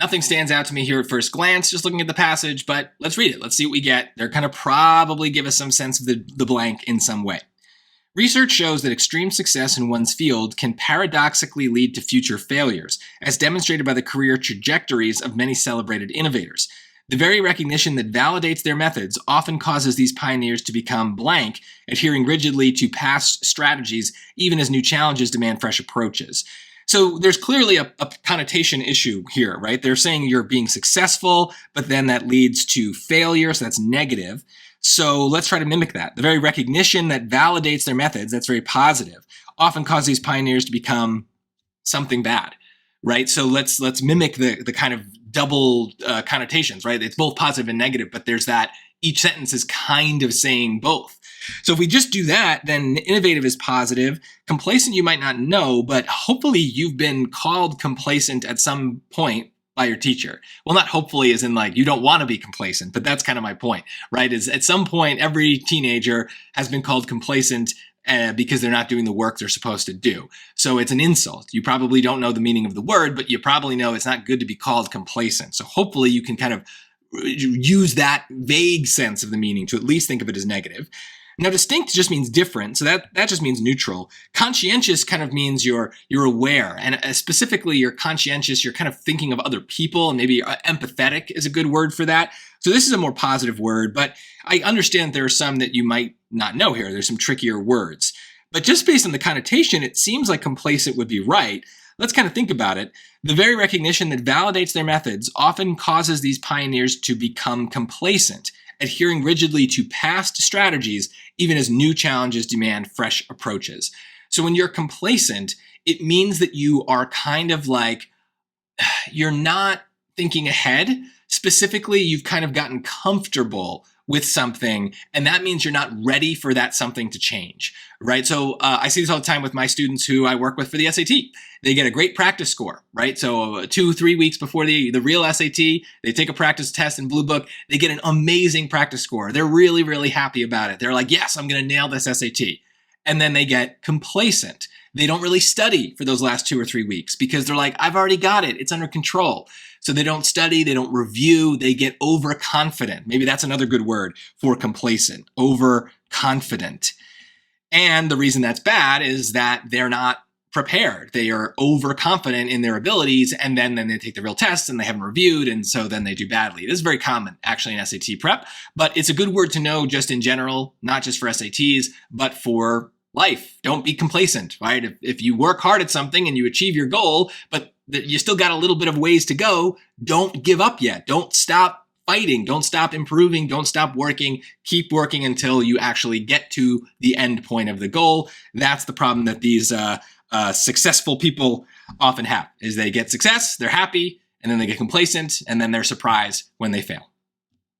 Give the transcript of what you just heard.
Nothing stands out to me here at first glance, just looking at the passage, but let's read it. Let's see what we get. They're kind of probably give us some sense of the blank in some way. Research shows that extreme success in one's field can paradoxically lead to future failures, as demonstrated by the career trajectories of many celebrated innovators. The very recognition that validates their methods often causes these pioneers to become blank, adhering rigidly to past strategies, even as new challenges demand fresh approaches. So there's clearly a connotation issue here, right? They're saying you're being successful, but then that leads to failure, so that's negative. So let's try to mimic that. The very recognition that validates their methods, that's very positive, often causes these pioneers to become something bad, right? So let's mimic the kind of double connotations, right? It's both positive and negative, but there's that each sentence is kind of saying both. So if we just do that, then innovative is positive. Complacent, you might not know, but hopefully you've been called complacent at some point by your teacher. Well, not hopefully as in like you don't want to be complacent, but that's kind of my point, right? Is at some point every teenager has been called complacent because they're not doing the work they're supposed to do. So it's an insult. You probably don't know the meaning of the word, but you probably know it's not good to be called complacent. So hopefully you can kind of use that vague sense of the meaning to at least think of it as negative. Now, distinct just means different, so that just means neutral. Conscientious kind of means you're aware, and specifically you're conscientious, you're kind of thinking of other people, and maybe empathetic is a good word for that. So this is a more positive word, but I understand there are some that you might not know here. There's some trickier words. But just based on the connotation, it seems like complacent would be right. Let's kind of think about it. The very recognition that validates their methods often causes these pioneers to become complacent, adhering rigidly to past strategies, even as new challenges demand fresh approaches. So when you're complacent, it means that you are kind of like, you're not thinking ahead. Specifically, you've kind of gotten comfortable with something, and that means you're not ready for that something to change, right? So I see this all the time with my students who I work with for the SAT. They get a great practice score, right? So 2-3 weeks before the real SAT, they take a practice test in Blue Book. They get an amazing practice score. They're really, really happy about it. They're like, yes, I'm going to nail this SAT. And then they get complacent. They don't really study for those last 2 or 3 weeks because they're like, I've already got it. It's under control. So they don't study, they don't review, they get overconfident. Maybe that's another good word for complacent, overconfident. And the reason that's bad is that they're not prepared. They are overconfident in their abilities, and then they take the real tests and they haven't reviewed, and so then they do badly. This is very common actually in SAT prep, but it's a good word to know just in general, not just for SATs, but for life. Don't be complacent, right? If you work hard at something and you achieve your goal, but you still got a little bit of ways to go, don't give up yet. Don't stop fighting. Don't stop improving. Don't stop working. Keep working until you actually get to the end point of the goal. That's the problem that these successful people often have, is they get success, they're happy, and then they get complacent, and then they're surprised when they fail.